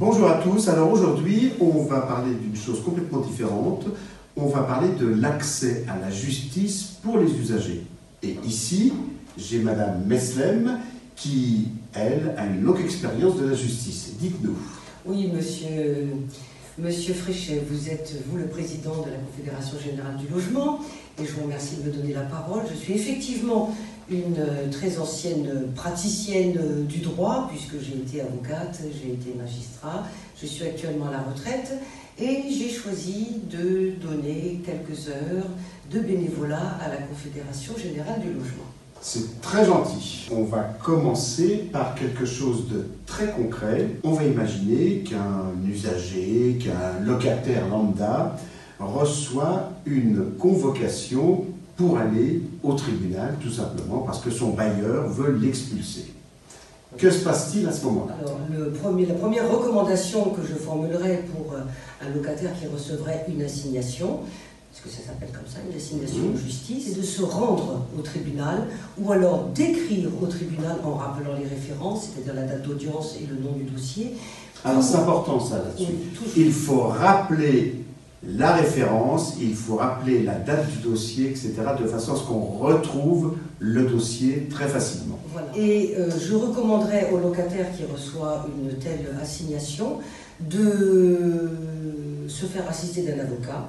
Bonjour à tous, alors aujourd'hui on va parler d'une chose complètement différente. On va parler de l'accès à la justice pour les usagers. Et ici, j'ai Madame Meslem qui, elle, a une longue expérience de la justice. Dites-nous. Oui, Monsieur Fréchet, vous êtes, vous, le président de la Confédération Générale du Logement, et je vous remercie de me donner la parole. Je suis effectivement une très ancienne praticienne du droit, puisque j'ai été avocate, j'ai été magistrat, je suis actuellement à la retraite, et j'ai choisi de donner quelques heures de bénévolat à la Confédération Générale du Logement. C'est très gentil. On va commencer par quelque chose de très concret. On va imaginer qu'un usager, qu'un locataire lambda reçoit une convocation pour aller au tribunal, tout simplement parce que son bailleur veut l'expulser. Que se passe-t-il à ce moment-là? Alors, la première recommandation que je formulerais pour un locataire qui recevrait une assignation, parce que ça s'appelle comme ça, une assignation de justice, c'est de se rendre au tribunal ou alors d'écrire au tribunal en rappelant les références, c'est-à-dire la date d'audience et le nom du dossier. Alors c'est important ça là-dessus. Il faut rappeler la référence, il faut rappeler la date du dossier, etc., de façon à ce qu'on retrouve le dossier très facilement. Voilà. Et je recommanderais au locataire qui reçoit une telle assignation de se faire assister d'un avocat.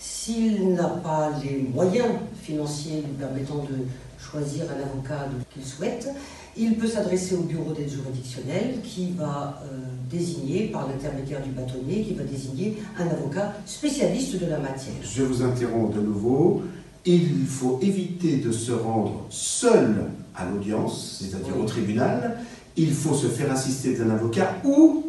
S'il n'a pas les moyens financiers lui permettant de choisir un avocat qu'il souhaite, il peut s'adresser au bureau d'aide juridictionnelle qui va désigner, par l'intermédiaire du bâtonnier, qui va désigner un avocat spécialiste de la matière. Je vous interromps de nouveau. Il faut éviter de se rendre seul à l'audience, c'est-à-dire au tribunal. Il faut se faire assister d'un avocat ou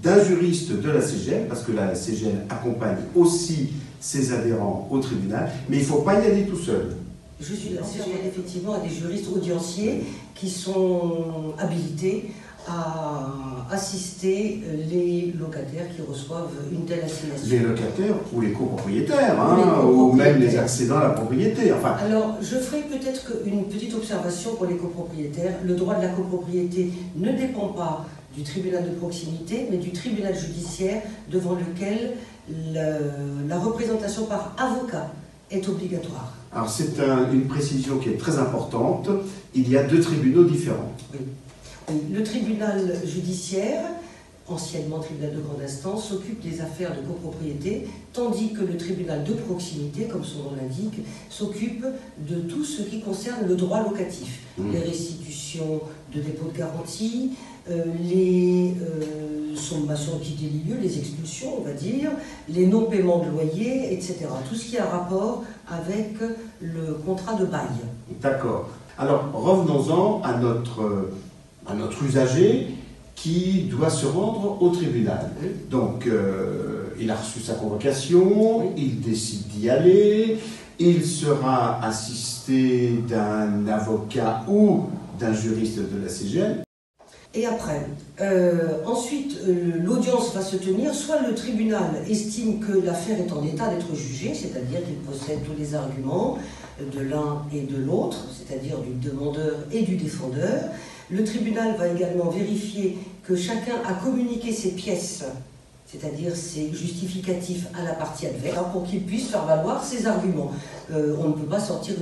d'un juriste de la CGL, parce que la CGL accompagne aussi ses adhérents au tribunal, mais il ne faut pas y aller tout seul. Je suis la CGL, effectivement, à des juristes audienciers qui sont habilités à assister les locataires qui reçoivent une telle assignation. Les locataires ou les copropriétaires, hein, ou même les accédants à la propriété. Enfin. Alors, je ferai peut-être une petite observation pour les copropriétaires. Le droit de la copropriété ne dépend pas du tribunal de proximité, mais du tribunal judiciaire devant lequel la représentation par avocat est obligatoire. Alors c'est une précision qui est très importante. Il y a deux tribunaux différents. Oui. Le tribunal judiciaire, anciennement tribunal de grande instance, s'occupe des affaires de copropriété, tandis que le tribunal de proximité, comme son nom l'indique, s'occupe de tout ce qui concerne le droit locatif. Les restitutions de dépôt de garantie, les sommations qui délient lieu, les expulsions, on va dire, les non-paiements de loyer, etc. Tout ce qui a rapport avec le contrat de bail. D'accord. Alors, revenons-en à notre usager qui doit se rendre au tribunal. Oui. Donc, il a reçu sa convocation, oui. Il décide d'y aller, il sera assisté d'un avocat ou d'un juriste de la CGL. Et après, ensuite, l'audience va se tenir, soit le tribunal estime que l'affaire est en état d'être jugée, c'est-à-dire qu'il possède tous les arguments de l'un et de l'autre, c'est-à-dire du demandeur et du défendeur. Le tribunal va également vérifier que chacun a communiqué ses pièces, c'est-à-dire ses justificatifs à la partie adverse, pour qu'il puisse faire valoir ses arguments. On ne peut pas sortir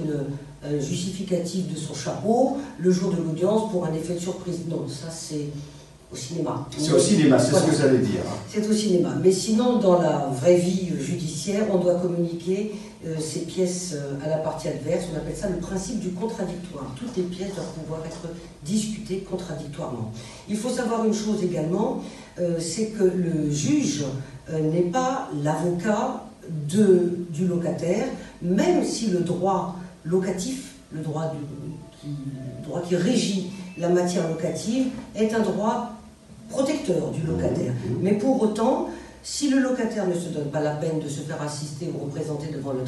un justificatif de son chapeau le jour de l'audience pour un effet de surprise. Non, ça c'est au cinéma. C'est au cinéma, c'est voilà. Ce que j'allais dire. C'est au cinéma. Mais sinon, dans la vraie vie judiciaire, on doit communiquer ces pièces à la partie adverse. On appelle ça le principe du contradictoire. Toutes les pièces doivent pouvoir être discutées contradictoirement. Il faut savoir une chose également, c'est que le juge n'est pas l'avocat du locataire, même si le droit locatif, le droit qui régit la matière locative, est un droit protecteur du locataire. Mais pour autant, si le locataire ne se donne pas la peine de se faire assister ou représenter devant le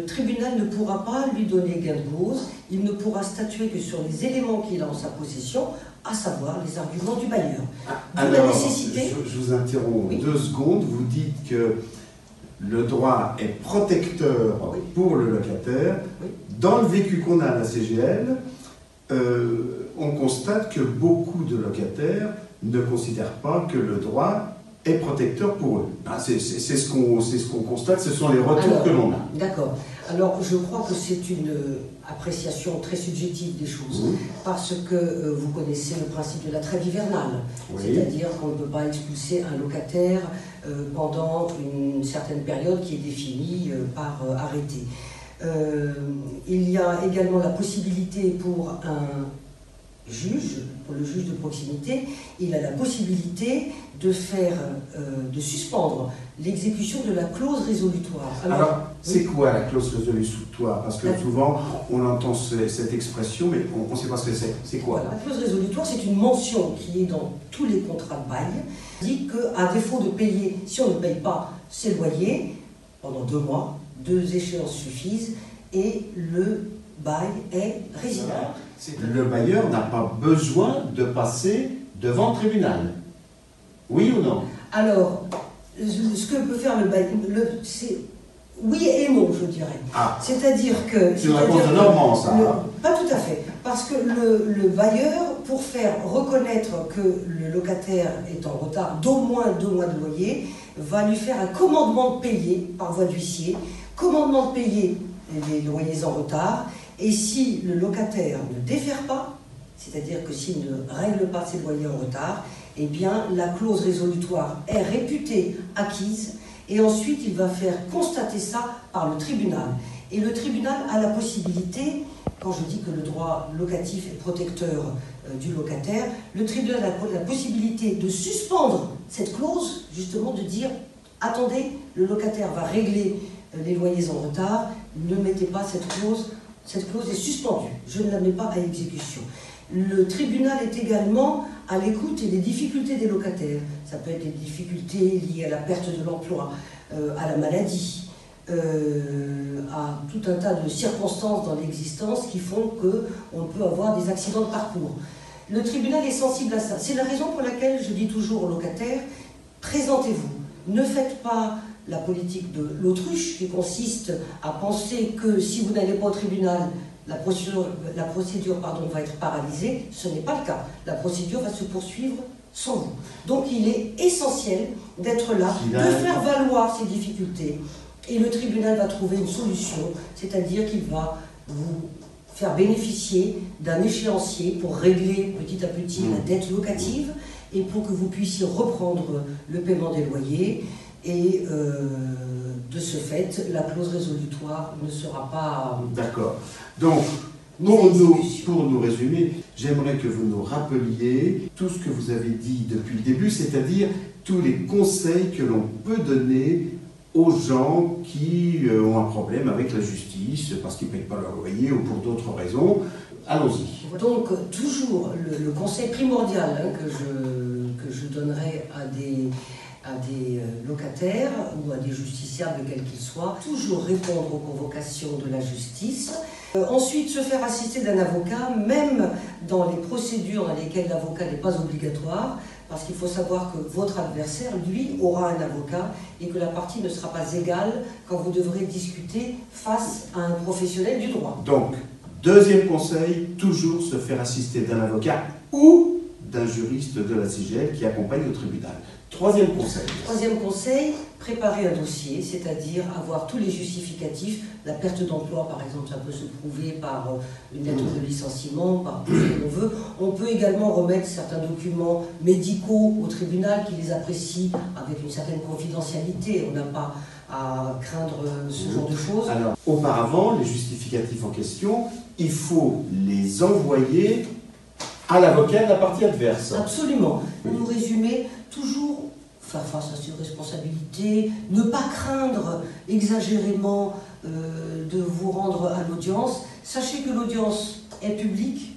tribunal ne pourra pas lui donner gain de cause, il ne pourra statuer que sur les éléments qu'il a en sa possession, à savoir les arguments du bailleur. Alors, la nécessité... je vous interromps 2 secondes, vous dites que le droit est protecteur pour le locataire. Dans le vécu qu'on a à la CGL, on constate que beaucoup de locataires ne considèrent pas que le droit est protecteur pour eux. C'est ce qu'on constate, ce sont les retours que l'on a. D'accord. Alors je crois que c'est une appréciation très subjective des choses, parce que vous connaissez le principe de la trêve hivernale, c'est-à-dire qu'on ne peut pas expulser un locataire pendant une certaine période qui est définie par arrêté. Il y a également la possibilité pour un juge, pour le juge de proximité, il a la possibilité de suspendre l'exécution de la clause résolutoire. Alors c'est quoi la clause résolutoire? Parce que souvent on entend cette expression, mais on ne sait pas ce que c'est. C'est quoi? La clause résolutoire, c'est une mention qui est dans tous les contrats de bail, qui dit qu'à défaut de payer, si on ne paye pas ses loyers, pendant 2 mois, 2 échéances suffisent, et le bail est résiliable. Le bailleur n'a pas besoin de passer devant le tribunal. Oui ou non? Alors, ce que peut faire le bailleur, c'est oui et non, je dirais. C'est-à-dire que... C'est une réponse de Normand, ça. Pas tout à fait. Parce que le bailleur, pour faire reconnaître que le locataire est en retard d'au moins 2 mois de loyer, va lui faire un commandement de payer par voie d'huissier, commandement de payer les loyers en retard, et si le locataire ne défère pas, c'est-à-dire que s'il ne règle pas ses loyers en retard, eh bien la clause résolutoire est réputée acquise, et ensuite il va faire constater ça par le tribunal. Et le tribunal a la possibilité, quand je dis que le droit locatif est protecteur du locataire, le tribunal a la possibilité de suspendre cette clause, justement de dire « Attendez, le locataire va régler les loyers en retard, ne mettez pas cette clause est suspendue, je ne la mets pas à exécution ». Le tribunal est également à l'écoute des difficultés des locataires. Ça peut être des difficultés liées à la perte de l'emploi, à la maladie, à tout un tas de circonstances dans l'existence qui font qu'on peut avoir des accidents de parcours. Le tribunal est sensible à ça. C'est la raison pour laquelle je dis toujours aux locataires, présentez-vous. Ne faites pas la politique de l'autruche qui consiste à penser que si vous n'allez pas au tribunal, la procédure va être paralysée. Ce n'est pas le cas. La procédure va se poursuivre sans vous. Donc il est essentiel d'être là, de faire valoir ces difficultés. Et le tribunal va trouver une solution, c'est-à-dire qu'il va vous faire bénéficier d'un échéancier pour régler petit à petit la dette locative et pour que vous puissiez reprendre le paiement des loyers. Et de ce fait, la clause résolutoire ne sera pas... D'accord. Donc, pour nous résumer, j'aimerais que vous nous rappeliez tout ce que vous avez dit depuis le début, c'est-à-dire tous les conseils que l'on peut donner aux gens qui ont un problème avec la justice, parce qu'ils ne payent pas leur loyer ou pour d'autres raisons. Allons-y. Donc, toujours, le conseil primordial que je donnerai à des locataires ou à des justiciables, quels qu'ils soient, toujours répondre aux convocations de la justice. Ensuite, se faire assister d'un avocat, même dans les procédures dans lesquelles l'avocat n'est pas obligatoire, parce qu'il faut savoir que votre adversaire, lui, aura un avocat et que la partie ne sera pas égale quand vous devrez discuter face à un professionnel du droit. Donc, deuxième conseil, toujours se faire assister d'un avocat ou d'un juriste de la CGL qui accompagne au tribunal. Troisième conseil. Troisième conseil, préparer un dossier, c'est-à-dire avoir tous les justificatifs. La perte d'emploi, par exemple, ça peut se prouver par une lettre de licenciement, par tout ce que l'on veut. On peut également remettre certains documents médicaux au tribunal qui les apprécie avec une certaine confidentialité. On n'a pas à craindre ce genre de choses. Alors, auparavant, les justificatifs en question, il faut les envoyer à l'avocat de la partie adverse. Absolument. Nous résumer, toujours faire face à ses responsabilités, ne pas craindre exagérément de vous rendre à l'audience. Sachez que l'audience est publique.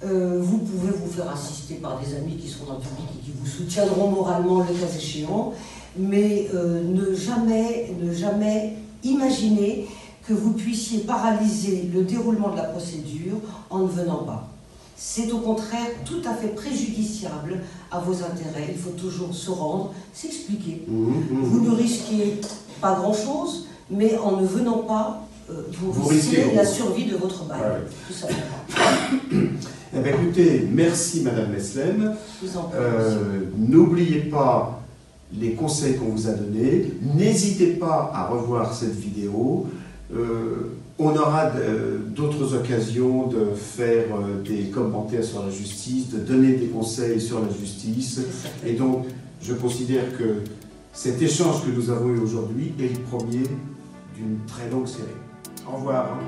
Vous pouvez vous faire assister par des amis qui seront dans le public et qui vous soutiendront moralement le cas échéant, mais ne jamais imaginer que vous puissiez paralyser le déroulement de la procédure en ne venant pas. C'est au contraire tout à fait préjudiciable à vos intérêts. Il faut toujours se rendre, s'expliquer. Vous ne risquez pas grand-chose, mais en ne venant pas, vous risquez la survie de votre bail. Tout simplement. Eh bien, écoutez, merci Madame Meslem. Je vous en prie. N'oubliez pas les conseils qu'on vous a donnés. N'hésitez pas à revoir cette vidéo. On aura d'autres occasions de faire des commentaires sur la justice, de donner des conseils sur la justice. Et donc, je considère que cet échange que nous avons eu aujourd'hui est le premier d'une très longue série. Au revoir.